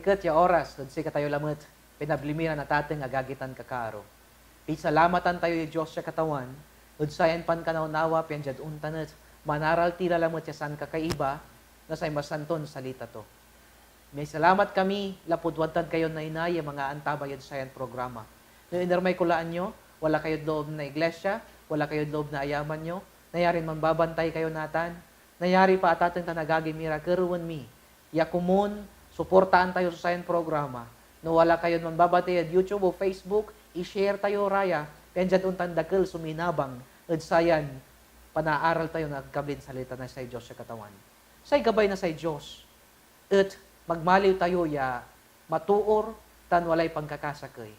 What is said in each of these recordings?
palikat ya oras, dun si katayo lamot, pinablimiran na tateng agagitan kakaro. Di salamatan tayo yung Diyos siya katawan, dun sayan pan kanaunawa, piyan jad untanet, manaral tila lamot ya san kakaiba, na say masanton salita to. May salamat kami, lapudwatan kayo na inay, mga antabay yun sayan programa. Noong inermay kulaan nyo, wala kayo loob na iglesia, wala kayo loob na ayaman nyo, nayarin mambabantay kayo natan, nayari pa atatang tanagagimira, karuan mi, yakumun, suportaan tayo sa sayan programa. No wala kayo mambabatay at YouTube o Facebook, i-share tayo raya. Kaya dyan untan dakil suminabang at sayan panaaral tayo nagkablin salita na sa Diyos sa katawan. Say gabay na sa Diyos. At magmaliw tayo ya matuor tan walay pangkakasakay.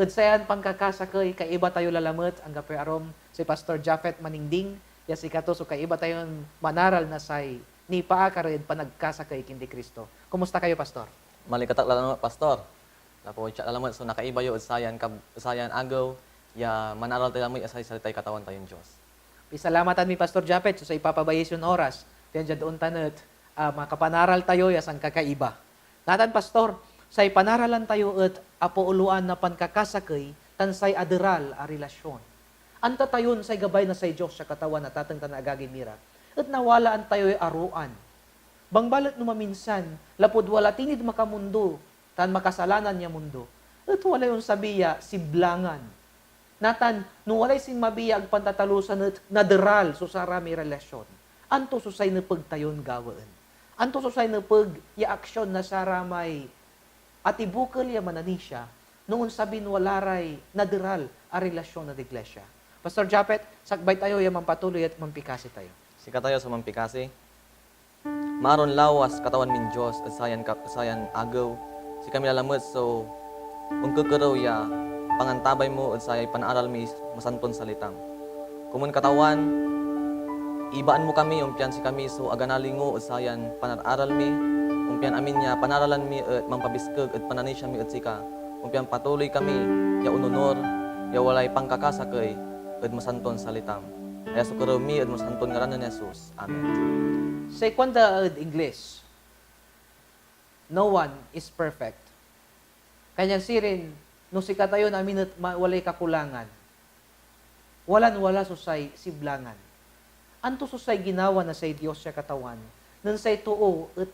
At sayan pangkakasakay, kaiba tayo lalamat ang gapi arom si Pastor Japhet Maningding, ya si kato so kaiba tayo manaral na say ni paakarid panagkasakay kindi Kristo. Kumusta kayo, Pastor? Malikatak lang pastor. Lapo chat lang so nakaiba yo sayan agaw ya manaral tayo mo asay salitay katawan tayong Dios. Pisalamatan mi Pastor Japet so sa ipapabayis yung oras. Tiyan dyan doon tanot, makapanaral tayo yasang kakaiba. Natan Pastor, sa ipanaralan tayo at apouluan na pankakasakay tansay adiral a relasyon. Anta tayon sa gabay na sa Diyos sa katawan na tatang tanagagimira. At nawalaan tayo aruan. Bangbalat no maminsan, lapod wala tinid makamundo, tan makasalanan niya mundo. At wala yung sabiya, siblangan. Natan, no walay sin mabiya ang pantatalusan at nadaral so sa rami relasyon. Anto susay na pagtayon gawaan. Anto susay na pag aksyon na sa ramay at ibukal ya mananisya, noon sabi walaray nadaral a relasyon na iglesia. Pastor Japet, sakbay tayo ya mampatuloy at mampikasi tayo. Sika tayo sa mampikasi. Maron lawas katawan min Dios at sayan agaw. Si kami lalamot so ungkukuraw ya pangantabay mo at sayay panaaral mi masanton salitang. Kumun katawan, ibaan mo kami umpian si kami so aganalingo at sayan panararal mi. Umpian amin niya panaralan mi at mampabiskag at pananisya mi at sika. Umpian patuloy kami ya ununor ya walay pangkakasakay at masanton salitang. Kaya sukuraw mi at masanton ngaran ni Jesus. Amen. Say kwanta English, no one is perfect. Kanyang sirin, no si katayo namin at walay kakulangan. Wala susay siblangan. Anto susay ginawa na say Dios siya katawan, nan say tuo at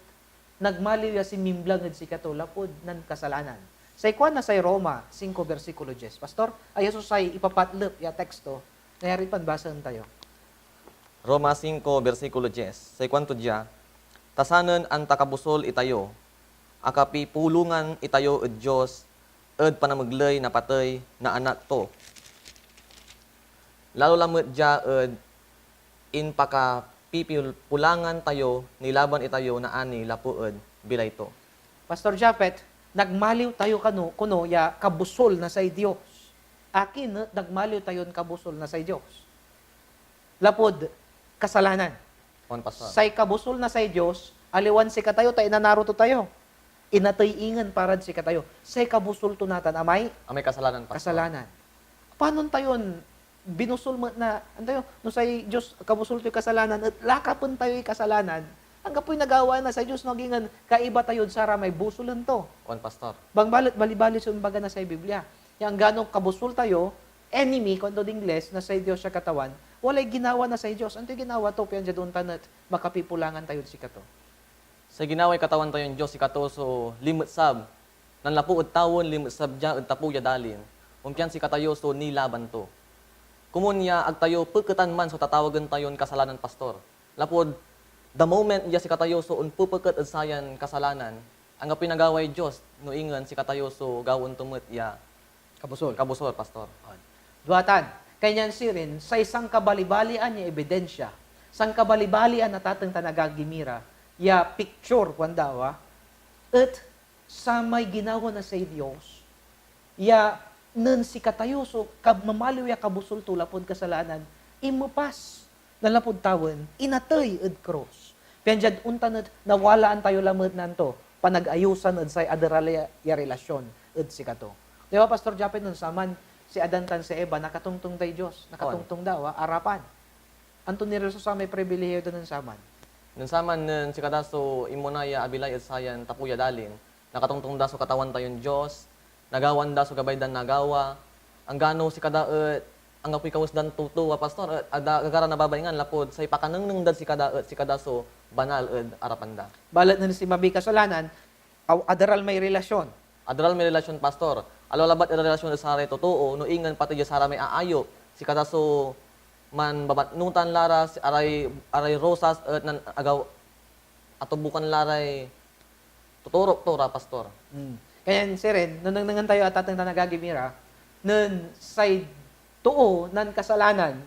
nagmaliw ya si mimblang at si kato lapod nan kasalanan. Say kwan na say Roma 5 versikulo 10. Pastor, ay susay ipapatlep ya teksto, nayari panbasan tayo. Roma 5, versikulo 10. Sa kwanto diya, tasanen ang takabusol itayo, akapi pulungan itayo ed Diyos, ed panamaglay na patay na anak to. Lalo lamot diya ed in pakapipulangan tayo, nilaban itayo na ani lapu ed bilay to. Pastor Japet, nagmaliw tayo kuno ya kabusol na say Dios. Akin, nagmaliw tayo kabusol na say Dios. Lapod, kasalanan. Say kabusol na say Dios, aliwan si katayo, tayo naruto tayo. Inatay ingan parad si katayo. Say kabusol to natan, amay? Amay kasalanan, pastor. Kasalanan. Paano tayon binusol mo na, antayo, no say Dios kabusol to kasalanan, at lakapon tayo kasalanan, ang kapoy nagawa na sa Dios, nagingan, kaiba tayo sa ramay busulan to. Pastor. Bangbalit, bali-bali sa umbaga na sa Biblia. Yang ganong kabusol tayo, enemy, kung ito Ingles, na sa Diyos sa katawan, walay ginawa na sa Diyos. Ano yung ginawa to? Piyan dyan tanat, makapipulangan tayo si kato. Sa ginaway katawan tayong Diyos, si kato so limit sab. Nanlapu at tawon, limit sab dyan, at tapu yadalin. Umpiyan si katayo so nilaban to. Kumunya ag tayo, pagkatan man so tatawagan tayon kasalanan, pastor. Lapod, the moment niya si katayo so unpupakat at sayan kasalanan, ang pinagaway Diyos, no ingan si katayo so gawon tumut ya Kabusol. kabusol, pastor. Duwatan, kanyan sirin, sa isang kabalibalian niya ebidensya, sang kabalibalian na tatang tanagagimira, ya picture, kwandawa, at sa may ginawa na sa Diyos, ya nan si katayo, so mamaliw ya kabusol tulapod kasalanan, imupas, nalapod tawon, inatay ed cross. Pianjad untan ed nawalaan tayo lamad nanto, panag-ayusan ed say adarala ya relasyon ed si kato. Di ba, Pastor Japet, nun saman, si Adan tan si Eva, nakatungtong day Diyos, nakatungtong daw, arapan. Anto ni Reso sa may pribilehiyo doon ng saman. Nun saman nun si kataso imunaya abilay at sayan tapuya dalin, nakatungtong da so katawan tayon Dios, nagawan da so gabay dan nagawa. Ang gano si kada ang apoy kawas dan tutuwa pastor ada gagara nababayngan lapod say pakanengneng dad si kada so banal arapan da. Balat na si mabi kasalanan, adaral may relasyon. Adral may relasyon pastor. Alalabat ida relasyon sa ray totoo no ingan pati Dios sara may aayo si kada so man babatnutan laras aray rosas nan agaw atubukan laray tuturok tora pastor. Kaya siren, nung nangan tayo at atang nagagimira, nun say tuo nan kasalanan,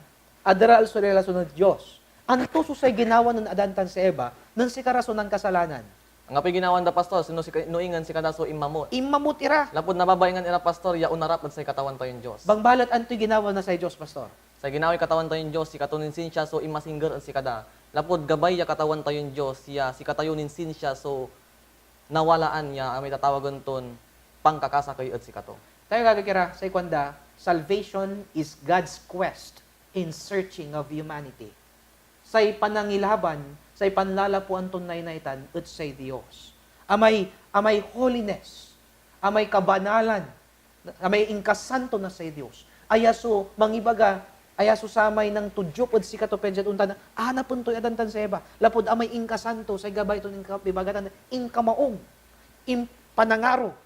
adaral sa relasyon ng Diyos. Anto so say ginawa nun adantan sa Eva, nun si karason ng kasalanan. Ang apoy ginawan da pastor sino si nuingan si kada so imamot. Imamut ira. Lapod nababayngan ira pastor ya unarap sa katawan tayon Dios. Bangbalat anto ginawa na sa Diyos, Pastor. Sa ginawi katawan tayon Dios si katunin siya so imasingger si kada. Lapod gabay ya katawan tayon Dios ya si katayunin siya so nawalaan niya may tatawagan ton pangkakasakay at si kato. Tayo gagakira sa ikwanda, salvation is God's quest in searching of humanity. Say panangilaban, say panlalapuan tunay na itan, at say Dios. Amay holiness, amay kabanalan, amay inkasanto na say Dios. Ayaso, mangibaga, ayaso samay ng tudyok at si katopedjat untan, hanapon to'y adantan sa Eva. Lapod amay inkasanto, say gabay to bibagatan, inkamaong, panangaro.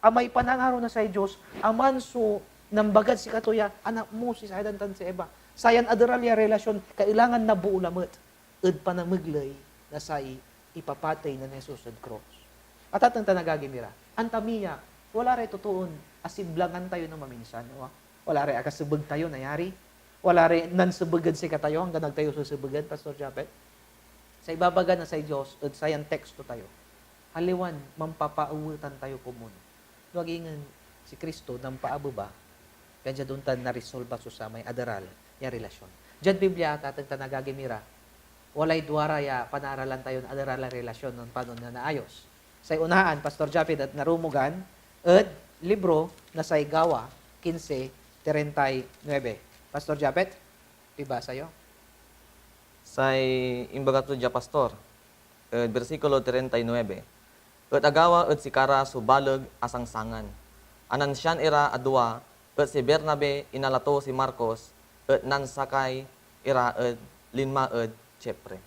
Amay panangaro na say Dios, amanso, nambagad si katoya, anak mo si adantan sa Eva. Sayan adaralya relasyon, kailangan na buo lamot, ed panamaglay na say ipapatay na Jesus at cross. At atang tanagagimira, antamiya, wala rin tutuon, asiblangan tayo na maminsan. Wala rin akasubag tayo nayari. Wala rin nansubagad si katayo hanggang nagtayo susubagad, Pastor Japet. Sa ibabaga na sa Diyos, at sayan teksto tayo. Haliwan, mampapauwitan tayo kumun. Huwag ingan si Kristo nang paabo ba, kaya doon tan na-resolve sa may adaral, ya relasyon. Diyan Biblia at atang tanagagimira, walay duwara ya panaralan tayo na adaral na relasyon ng panon na naayos. Sa unahan, Pastor Japet at narumugan, at libro na sa Igawa, 15:39. Pastor Japet, iba sa'yo? Say imbaga to dia pastor, versikulo 39. At agawa at si Kara subalag asang sangan. Anan siyan ira adwa, at si Bernabe inalato si Marcos, at nansakay ira at linma at Chepre.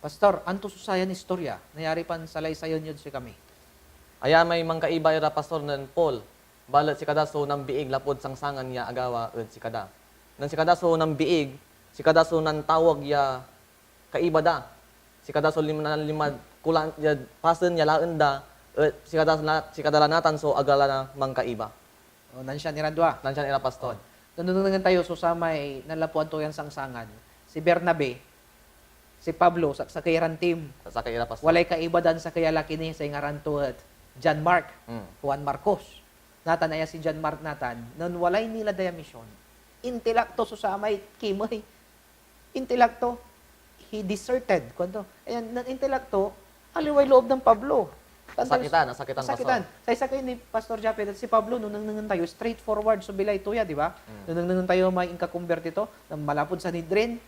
Pastor, anto susayan istorya, nayari pan salay-sayon yun si kami. Aya may mangkaiba ira pastor nan Paul, balat si kada so nang biig lapod sangsangan ya agawa at si kada. Nan si kada so nang biig, si kada so nan tawag ya kaiba da. Si kada so lima kulang ya pasen ya laen da, si kada lanatan so agala na mangkaiba. O, nansya ni Randwa. Nansyan ira pastor. Nandungan tayo so sa may nalapuan to yan sangsangan. Si Bernabe, si Pablo, sa kayaran team, Sa kay ira pastor. walay kaibadan sa kayalaki ni sa ngaran to at John Mark, Juan Marcos. Natan aya si John Mark natan, nun walay nila daya misyon. Intelekto so sa may kimay. Intelekto, he deserted. Kwento? Ayan, ng intelekto, aliway loob ng Pablo. Nasakitan Sakitan. Sa isa kayo ni Pastor Japet at si Pablo, nung nangangan tayo, straightforward, so bilay tuya, di ba? Nung nangangan tayo may inka-convert ito, nang malapod sa Nidrin,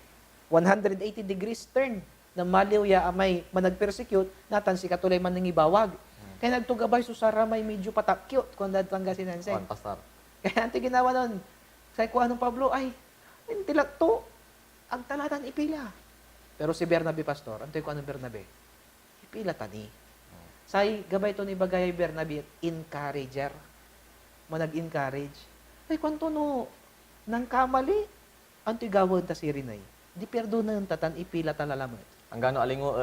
180 degrees turn, na maliw ya amay manag-persecute, natan si katulay man nangibawag. Kaya nagtugabay so Sara may medyo patakyot kung datang sinenseng. Pastor. Kaya ang ginawa nun, sa ikuha ng Pablo, ay, intelekto, ang talatan ipila. Pero si Bernabe, Pastor, ang ikuha ng Bernabe, ipila tani. Say, gabay to ni Bagay Bernabe, encourager. Manag-encourage. Ay, kwanto no, nang kamali, ang tigawad ta si Rinay. Di perdo na yung tatan, ipila talalamat. Ang gano alingo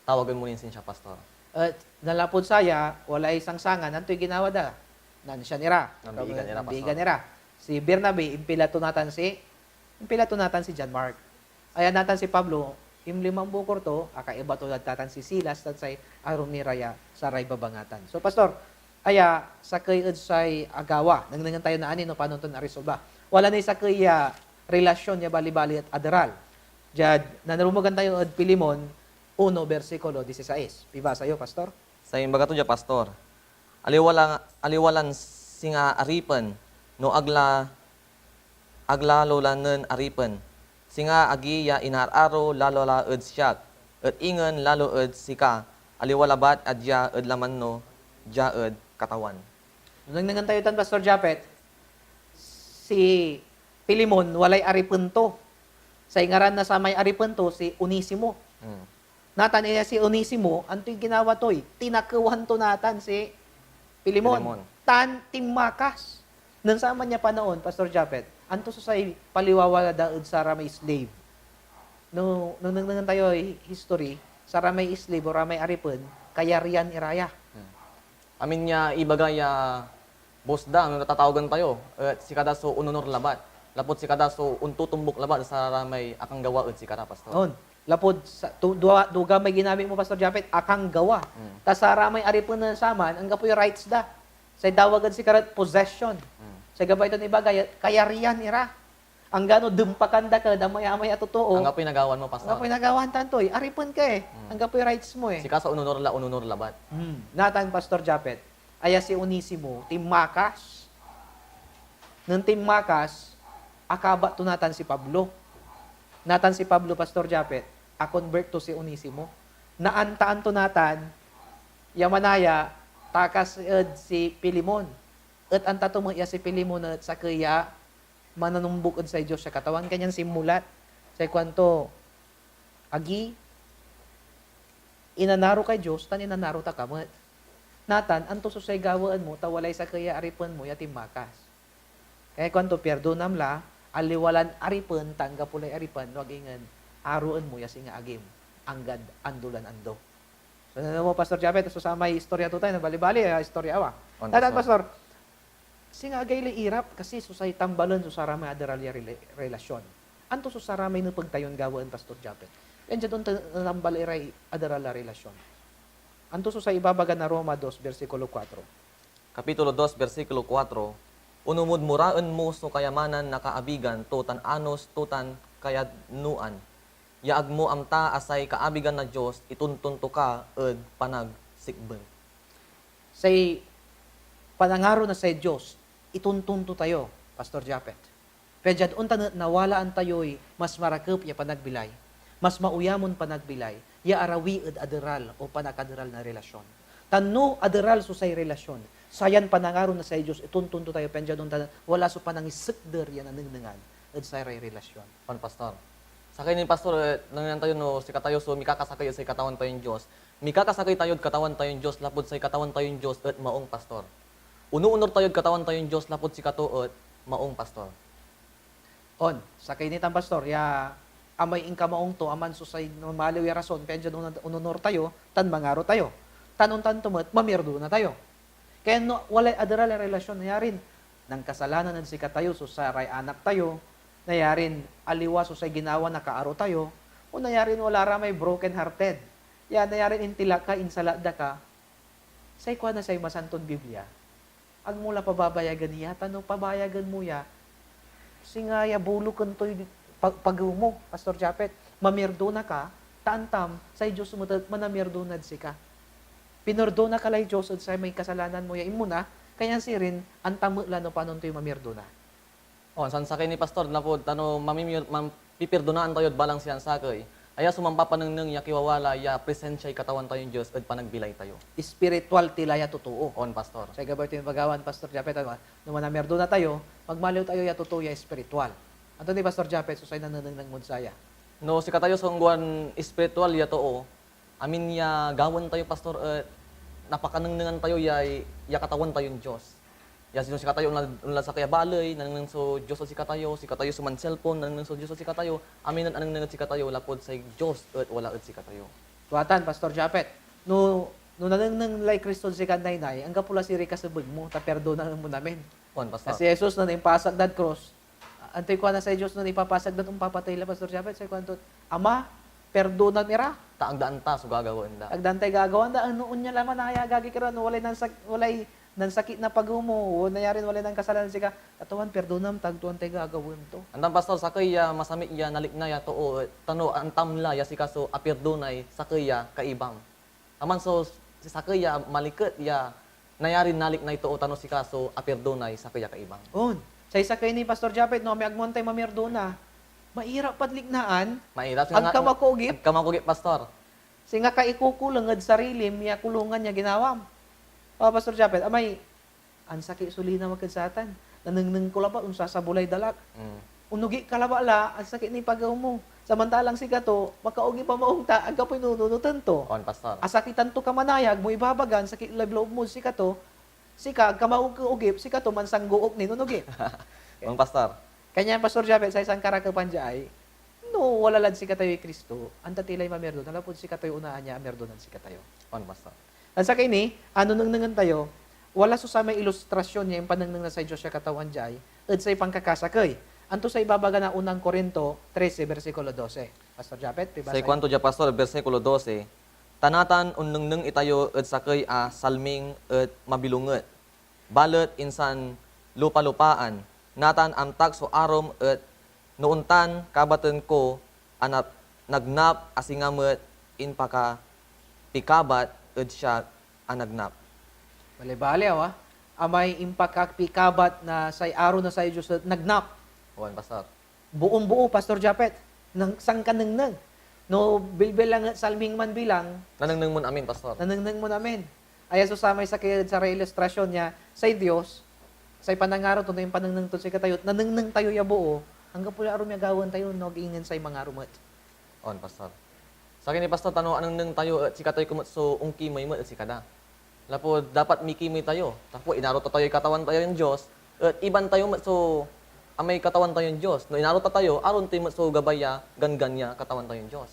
tawagan mo rin siya pastor. At nalapod saya, wala isang sangan, anto'y ginawa da. Nan siya nira. Nambiigan nira, Nambiigan nira. Si Bernabe, impilato natan si John Mark. Ayan natan si Pablo, imlimang bukor to, akaiba to tatan si Silas, at say aron ni Raya sa ray babangatan. So, Pastor, aya, sa kayod say agawa, nangnangan tayo na no, paano ito na-resolve. Wala na sa kaya relasyon niya bali-bali at adaral. Diyan, nanarumugan tayo at Pilimon, 1, versikulo 16. Piba sa'yo, Pastor? Sa imbaga to dia pastor. Aliwalan singa aripen no aglalolan aripen. Singa agiya inararo lalo la ed siyak. Et ingan lalo ed sika. Aliwalabat adya ed laman no jaed katawan. Nung nangantayo tan Pastor Japet, si Pilimon walay aripento. Sa ingaran na sa may aripento si Onesimo. Mm. Natan niya si Onesimo, anto'y ginawa to'y, tinakawan to natan si Pilimon. Pilimon. Tan timakas. Nang sama niya pa noon, Pastor Japet, anto sa say paliwawala daod sa ramay slave. No, nung tayo history, sa ramay slave o ramay aripon, kaya riyan iraya. Amin niya ibagay boss da, natatawagan tayo. Si kada so ununor labat. Lapot si kada so untutumbok labat sa ramay akang gawa si kada pastor. Noon, lapod, sa, duga may ginamit mo, Pastor Japet, akang gawa. Ta sa ramay aripon na saman, ang gapoy rights da. Sa dawagan si karat possession. Sa gabay ito ni bagay, kaya riyan ira. Ang gano, dumpakan da ka, damaya-maya totoo. Ang gapoy nagawan mo Ang pastor. gapoy nagawan tantoy, aripon ka eh. Ang gapoy rights mo eh. Si kada so ununor labat. Natan, Pastor Japet, aya si Onesimo, timakas. Nung timakas, akaba to natan si Pablo. Natan si Pablo, Pastor Japet, a-convert to si Onesimo. Naantaan to natan, yamanaya, takas si Pilimon. At anta to mo si Pilimon at sa kaya, mananumbukod sa Diyos sa katawan, kanyang simulat. Sa kwanto, agi, inanaro kay Diyos, tan inanaro ta kamat. Natan, anto susay gawaan mo, tawalay sa kaya aripon mo, yatim makas. Kaya kwanto, perdonam la, aliwalan aripon, tangga pulay aripon, wag ingan, aruan mo, yasi nga agim, anggad, andulan, ando. So, mo, Pastor Japet, so sa may istorya to tayo, bali-bali, istorya awa. On, Natan, Pastor. Pastor, singa agay irap, kasi susay tambalan, susara may adaralya relasyon. Anto susara may napagtayon gawaan, Pastor Japet. Yan dyan doon tambal iray adarala relasyon. Anto susay ibabaga na Roma 2, versikulo 4. Kapitulo 2, versikulo 4. Unumod muraan mo so kayamanan na kaabigan, tutan anos, tutan kayadnuan. Yaag mo amta asay kaabigan na Diyos, ituntunto ka, ed panagsikben. Say, panangaro na sa Diyos, ituntunto tayo, Pastor Japet. Kaya dyan, unta nawalaan tayo'y mas marakip ya panagbilay, mas mauyamon panagbilay, ya arawi ed aderal o panakaderal na relasyon. Tano aderal so say relasyon, sayan panangaro na sa Diyos, ituntunto tayo, kaya dyan, wala so panangisikder yan anengnengan, ed sa relasyon. Pan pastor. Sa kanya ni pastor, nangyayang tayo no, si katayo so mikakasakay sa katawan tayong Diyos. Mikakasakay tayo katawan tayong Diyos, lapod sa katawan tayong Diyos at maong pastor. Uno-unor tayo katawan tayong Diyos, lapod si kato at maong pastor. On, sa kainitan pastor, ya amay ingka maong to, aman susay normaliw ya rason, kaya dyan ununor tayo, tan mangaro tayo. Tanon tan tumat, mamirdo na tayo. Kaya no, walay adara la relasyon, nayarin, nang kasalanan ng sikat tayo, susaray anak tayo, nayarin, aliwa susay ginawa na kaaro tayo, o nayarin wala ra may broken hearted. Ya, nayarin intila ka, insalada ka, say kwa na say masantong Biblia, ang mula pababayagan niya, tanong pabayagan mo ya, singaya bulo kantoy pagaw mo, Pastor Japet, mamirdo na ka, taantam, sa Diyos mo, manamirdo na si ka. Pinurdo na ka lay Diyos, at sa may kasalanan mo, yain mo na, kaya si rin, ang tamula no panon to'y mamirdo na. O, san sakay ni pastor, lapod, piperdonaan tayo at balang siyan sakay. Aya sumampapanengneng ya kiwawala, ya presensya katawan tayong Diyos, at panagbilay tayo. Spiritual tilaya totoo. On, pastor. Sa gabay ito yung pagawan, Pastor Japet, nung manamirdo na tayo, magmaliw tayo ya totoo ya spiritual. Anto ni Pastor Japet, susay nananang ng munsaya. No, si katayo sa ngguan espiritual ya to, amin ya gawan tayo, pastor, napakanengnengan tayo ya katawan tayong Diyos. Ya sino si katayo unla sa kaya balay, nanang so Diyos si katayo suman cellphone, nanang so Diyos si katayo, aminan anang si katayo lapod sa Diyos at wala at si katayo. Tuwatan, Pastor Japet, no nanang lay Kristo si kanay ang kapula si Rika sa mo, ta perdona mo namin. On, pastor. Kasi Jesus na impasag that cross, antay ko na sa Diyos na ipapasag dat papatay la, Pastor Japet, sa kwanto, Ama, perdona mira. Taang daan ta, so gagawin da. Agdantay gagawan da, ano unya laman naya gagi kira, no, walay nan sakit na pag-umo, o nayarin walay nang kasalanan sika, katawan, perdonam, tagtuan tayo gagawin to. Andang pastor, sakay ya masami ya nalikna ya to, tano antamla ya si kaso aperdonay sakay ya kaibam. Aman so si sakay ya maliket ya nayarin nalik na ito o tano si kaso aperdonay sakay ya kaibam. On, sa isa kay ni Pastor Japet, no, may agmontay mamirdona, mairap padliknaan, Mahirap ang kamakugip, kamakugip pastor. singa ka ikukulangad sarili, miya kulungan niya ginawam. Pastor Japet, amay, ang sakit suli na magkadsatan. Nanangnang ko laba, unsa sa bulay dalak. Mm. Unugi kalaba la, ang sakit ni pagaw mo. Samantalang si kato, makaugi pa maungta, aga po inununutan to. On, pastor. Asakitan to kamanayag, mo ibabagan, sakit loob mo si kato, si ka, kamaug ugip, si kato, mansang guok ni nunugi. On, pastor. Kanya, Pastor Japet, sa isang karakapan dya ay, no, wala lang si katayo Kristo, ang tatilay mamerdo, nalapod si katayo unaan niya, amerdo ng si katayo. On, pastor. Ang sa kini, ano nang nangan tayo, wala sa may ilustrasyon niya yung panangnang na sa Diyos siya katawan jay, at sa pangkakasakay. Anto sa ibabaga na unang Korinto 13, versikulo 12. Pastor Japet, Sa ikwanto dya, pastor, versikulo 12, tanatan unneng itayo at sakay salming at mabilunget. Balot insan lupa-lupaan, natan amtak so arom at noontan kabaten ko anap nagnap asingamet in paka pikabat at siya anagnap. Bali-bali, amay impakakpikabat na say aro na sa Diyos at nagnap. On, pastor. Buong-buo, Pastor Japet, nang sangkanengneng. No, bilbil lang at salming man bilang, Nanangneng mo amin, pastor. nanengneng mo namin. Ay susamay sa sa ilustrasyon niya, sa Diyos, sa panangaro to yung panangneng to si katayo, nanengneng tayo ya buo, hanggang pula arum gawan tayo, no, giingin sa mga rumat. On, pastor. Sa akin ni pastor, tanong anong nang tayo at si katoy kumot so ungki may mo at si kada. Lapo, dapat mikimay tayo. Tapo, inaro tayo katawan tayo ng Diyos. At iban tayo so amay katawan tayo ng Diyos. No, inaro tayo, aron tayo so gabaya, ganganya, katawan tayo ng Diyos.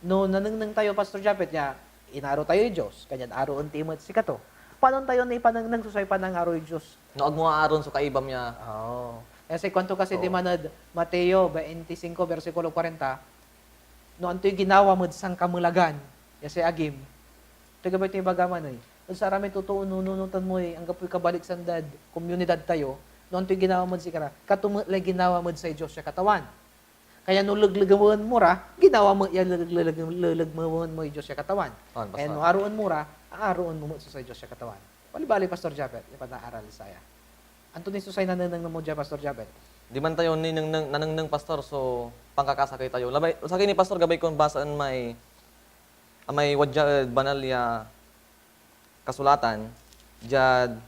No, nanengneng tayo, Pastor Japet niya, inaro tayo yung Diyos, kanyan aro ang timot si kato. Paano tayo na ipanangneng susay panangaro yung Diyos? No, ag mga aron so kaibam niya. Oh. Kasi kwanto kasi di manad Mateo 25 versikulo 40. No antoy ginawa mo sang kamulagan. Kasi agim. Tiga ba ito yung bagaman eh. Kung sa rami totoo nununutan mo eh. Ang kapoy kabalik sa dad, komunidad tayo. No antoy ginawa mo si kara. Katumulay ginawa mo sa Diyos sa katawan. Kaya no laglagawan mo ra, ginawa mo yan laglagawan mo yung Diyos sa katawan. On, Kaya pastor. no aruan mo ra, aaruan mo sa Diyos sa katawan. Bali-bali, Pastor Japet, ipanaaral saya. Anto ni susay nananang mo dyan, Pastor Japet? Di man tayo nanangneng pastor so pangkakasakay tayo. Labay, sa akin ni pastor gabay kong basaan may wadya banal ya kasulatan jad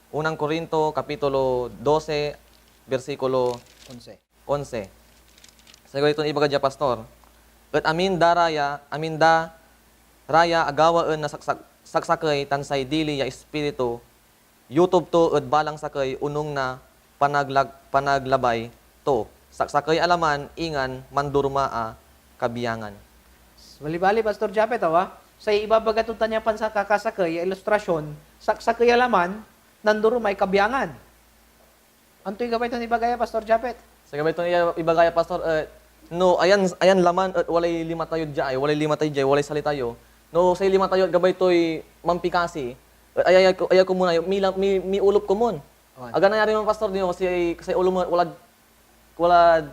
unang Korinto kapitulo 12 versikulo 11. 11. Sa ito ibaga dya pastor. At aminda raya agawaan na saksakay tansay dili ya espiritu YouTube to at balang sakay unong na panaglabay to. Saksakay alaman ingan mandurmaa kabiyangan. Bali-bali, Pastor Japet, sa ibabagatutan niya pan sa kakasakay, ilustrasyon, saksakay alaman, nanduro may kabiyangan. Anto yung gabay ito ni Bagaya, Pastor Japet? Sa gabay ito ibagaya pastor no ayan laman at walay lima tayo dya walay lima tayo dya walay salita tayo. No say lima tayo gabay to'y mampikasi. Ayay ko muna mi ulop ko mun. Aga nangyari man pastor niyo kasi ulo mo walad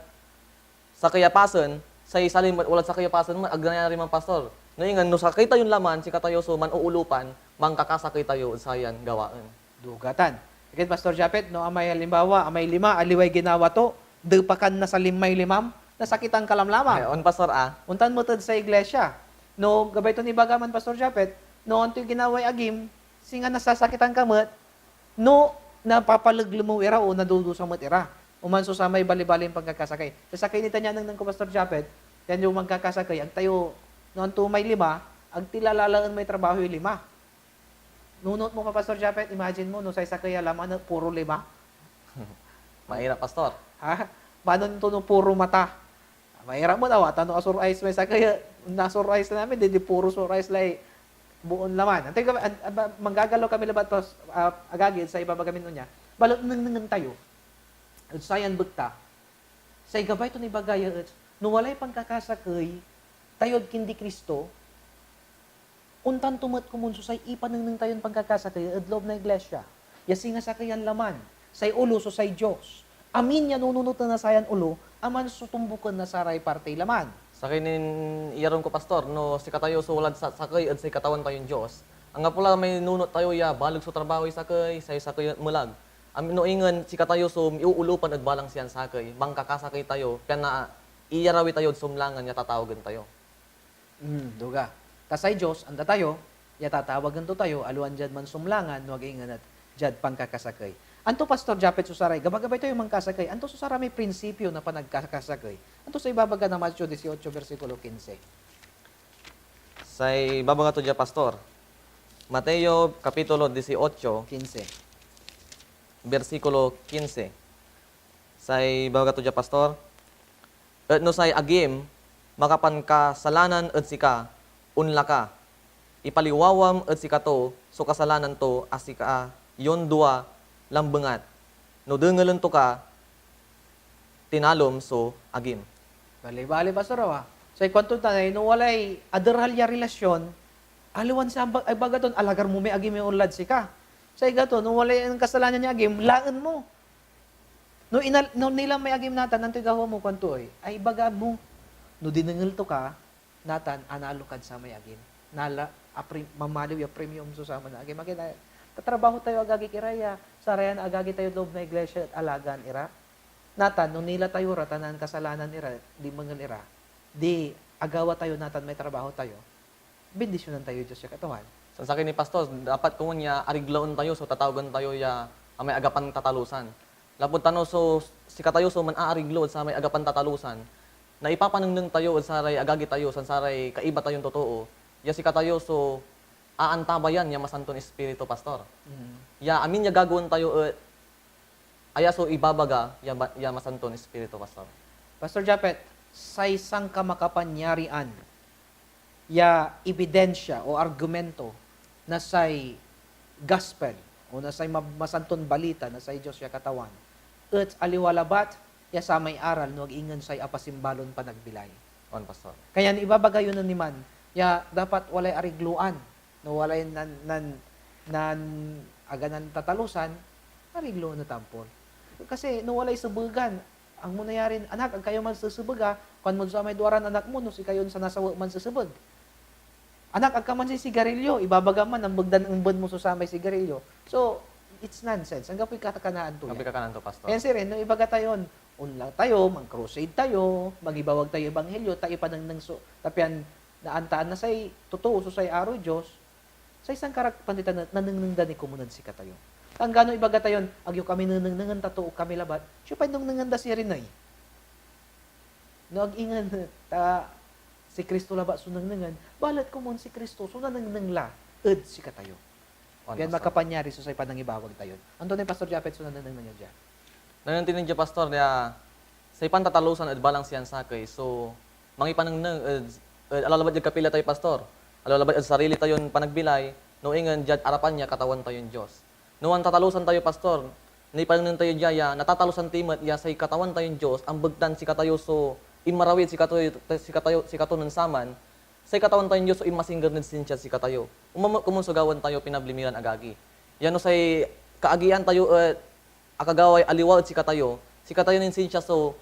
sa kayapasan, sa salim walad sa kayapasan man aga nangyari man pastor. No ingan no sakay tayo laman si katayo so man uulupan mangkakasakay tayo sayan gawaan. Dugatan. Again, Pastor Japet, no, amay halimbawa, amay lima, aliway ginawa to, depakan na sa limay limam, nasakitan kalamlamang. On pastor Untan mo tad sa iglesia. No, gabay to ni Bagaman, Pastor Japet, no, anto yung ginaway agim, singa nasasakitan kamot, no, napapalaglo mo ira o nadudusa mo ira. Umanso sa may bali-bali yung pagkakasakay. Sasakay ni Tanya nang ko, Pastor Japet, yan yung magkakasakay, ang tayo, no, anto may lima, ang tilalalaan may trabaho yung lima. Nunot mo pa, Pastor Japet, imagine mo, no, sa sakay alaman na puro lima. Mahirap pastor. Ha? Paano nito no, puro mata? Mahirap mo daw, tanong asur ice may sakay, nasur ice na namin, di puro sur ice lay buon laman. Antay manggagalaw kami labat tos agagid sa ibaba kami nunya. Balot nang tayo. At sayan bukta. Sa igabay to ni bagaya at no walay pangkakasakay tayod kindi Kristo. Untan tumat kumunso say ipanang tayon pangkakasakay at loob na iglesia. Yasi nga sakayan laman. Say ulo so say Dios. Amin ya nununutan na sayan ulo, aman sutumbukan na saray parte laman. Sa kinin iyaron ko pastor, no si katayo so walad sa sakay at sa katawan tayong Diyos. Ang nga pula may nunot tayo ya, balag sa trabaho sakay, sa sakay mulag. Amin no ingan si katayo so iuulupan at balang siyan sakay, bangkakasakay tayo, kaya na iyarawi tayo at sumlangan niya tatawagan tayo. Duga. Kasay Diyos, anda tayo, Ya tatawagan to tayo, aluan jad man sumlangan, nuag ingan at jad pangkakasakay. Anto Pastor Japet susaray, gabagabay tayo mangkasakay. Anto susara may prinsipyo na panagkakasakay. Anto sa ibabaga na Matthew 18, versikulo 15. Say babaga to dya, Pastor. Mateo Kapitulo 18, 15. versikulo 15. Say babaga to dya, Pastor. Et no say agim, makapan kasalanan et sika, unla ka. Ipaliwawam et sika to, so kasalanan to, asika yon dua, lambengat. No dengelon to ka, tinalom so agim. Bali-bali Pastor Awa. Sa ikwento tanay, no walay aderhalya relasyon, aluan sa ay baga ton, alagar mo may agim yung unlad si ka. Sa igato, no walay ang kasalanan niya agim, laan mo. No nila may agim natan, nanto gawa mo kwanto ay baga mo. No dinengel to ka, natan, analo kad sa may agim. Nala, mamaliw yung premium so sama na agim. Magkita, tatrabaho tayo agagi kiraya, sarayan agagi tayo loob na iglesia at alagan ira. Natan, no nila tayo ratanan kasalanan ira, di mangan ira, di agawa tayo natan may trabaho tayo, bendisyonan tayo Diyos sa katawan. Sa akin ni Pastor, dapat kung niya ariglaon tayo, so tatawagan tayo ya may agapan tatalusan. Lapod tano, so si katayo so man aariglo sa may agapan tatalusan, na ipapanengneng tayo sa saray agagi tayo, sa saray kaiba tayong totoo, ya si katayo so aantabayan ya masanton espiritu, Pastor. Ya amin ya gagawin tayo aya so ibabaga ya masanton espiritu, Pastor. Pastor Japet, sa isang kamakapanyarian, ya ebidensya o argumento na say gospel o na say masanton balita na say Diyos ya katawan, at aliwalabat, ya sa may aral, no ingan say apasimbalon pa nagbilay. On, Pastor. Kaya ibabaga yun na niman, ya dapat walay arigluan, no walay aganan tatalusan, arigluan na tampol. Kasi no walay subugan, ang munayarin, anak, ang kayo man susubuga, kung mo sa may duwaran anak mo, no si kayo sa nasawa man susubog. Anak, ang kaman si sigarilyo, ibabaga man, ang bagdan ang bud mo sa may sigarilyo. So, it's nonsense. Ang gapoy katakanaan to. Kapi ka kanan to, Pastor. Kaya sir, no ibaga tayo, unlang tayo, mag-crusade tayo, magibawag tayo ebanghelyo, tayo pa nang tapian na antaan na say totoo, so say aro Diyos, sa isang panditan na nananangdan ni kumunan si katayo. Ang gano'y ibaga tayo, agyo kami nananangan tato, kami labat, siya pa nung nanganda siya rin ay. No, ag-ingan, si Kristo labat sunanangan, balat kumon si Kristo, sunananang la, si katayo. On, Yan Pastor. makapanyari, so say panangibawag tayo. Anto ni Pastor Japet, sunananang niya dyan. Nanantinig dya, Pastor, ya sa ipantatalusan at balang siyan sakay. So, mangipanang alalabat dyan kapila tayo, Pastor. Alalabat at sarili tayo panagbilay, no ingan dyan arapan niya katawan tayo Diyos. No ang tatalusan tayo, Pastor, naipanang tayo dyan, ya natatalusan timat, ya sa katawan tayo Diyos, ang bagdan si katayo, so imarawid si katayo ng saman, sa katawan tayo Diyos, so imasinggar ng sinsya si katayo. Kumunsugawan tayo, pinablimiran agagi. Yan no say kaagian tayo, akagaway aliwa at si katayo ng sinsya, so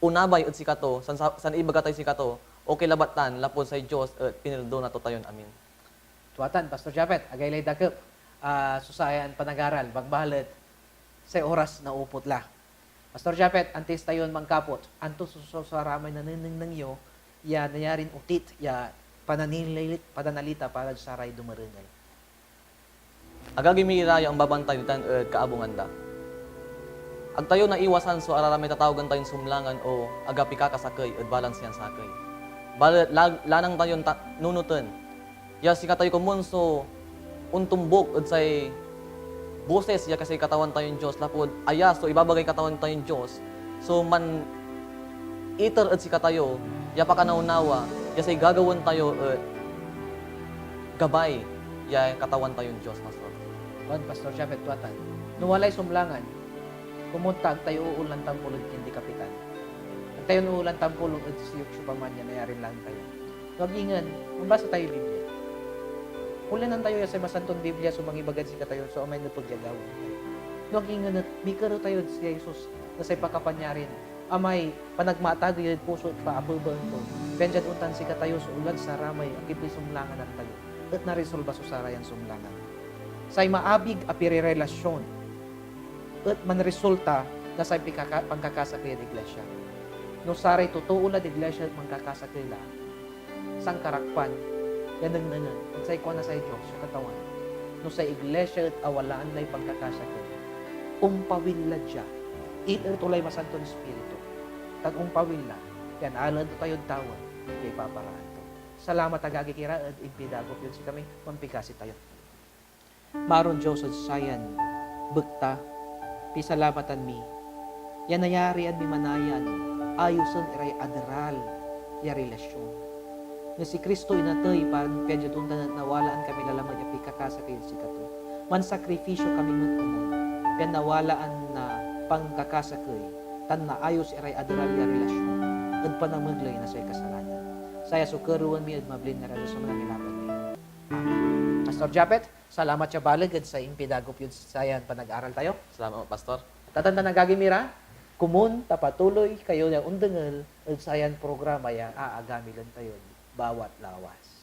unabay at si kato, san ibaga tayo si kato, okay labatan, lapon sa Diyos, pinildo na to tayon, amin. Tuwatan, Pastor Japet, agaylay dakep, susayan panagaral, bagbahalat, sa oras na upot la. Pastor Japet, antes tayon mangkapot, anto susaramay na ninang iyo, ya nayarin utit, ya pananalita para sa ray dumarengal. Agagi miraya ang babantay ditan kaabungan da. Ag tayo na iwasan so araramay tatawagan tayong sumlangan o agapi kakasakay at balance yan sakay. Balat lanang tayon nunutan. Ya si katayo kumun so untumbok at say boses ya kasi katawan tayong Diyos lapod aya so ibabagay katawan tayong Diyos. So man iter at si katayo ya pakanaunawa ya say gagawon tayo gabay ya katawan tayong Diyos, Pastor. Juan, Pastor Japet, tuwatan. Nuwalay sumlangan, kumuntag tayo uulan tampulog hindi kapitan. Ang tayo uulan tampulog at siyok supaman niya, nayarin lang tayo. Huwag ingan, mabasa tayo Biblia. Ulanan tayo sa masantong Biblia, so mangibagad si katayo, so amay napagyagaw. Huwag ingan at bikaro tayo si Jesus na sa ipakapanyarin. Amay panagmatag yung puso at paababang to. Benjad untan si katayo sa ulan sa ramay, ang kipli sumlangan at tayo. At naresolba sa sarayan sumlangan. Say maabig apiri relasyon at manresulta na sa pangkakasakay ng iglesia. No saray totoo la ng iglesia at mangkakasakay la sang karakpan Yan ang nanan. At sa ikaw na sa Diyos, sa katawan. No sa iglesia at awalaan na pagkakasa ko. Umpawila dya. Ito tulay masantong Espiritu. Tag umpawila. Yan alad tayo tawad. Kay paparaan to. Salamat agagi kira at impidagop yun si kami. Mampikasi tayo. Maron Diyos at sayan. Bukta. Pisalamatan mi. Yan nayarian mi manayan. Ayusan iray adral. Ya relasyon. Nga si Kristo inatay parang penjaduntan at nawalaan kami lalamad ya pikakasa kayo si kato. Man sakripisyo kami magkumon. Yan nawalaan na pangkakasa kayo. Tan na ayos iray adral ya relasyon. At panamaglay na sa'y kasalanan. Saya sukaruan mi at mablin na rado sa mga nilaban mi. Amen. Pastor Japet, salamat siya balag at sa impidagop yun sayan pa nag-aral tayo. Salamat, Pastor. Tatanda na gagimira, kumun, tapatuloy kayo na undangal at sayan programa ya aagami lang tayo bawat lawas.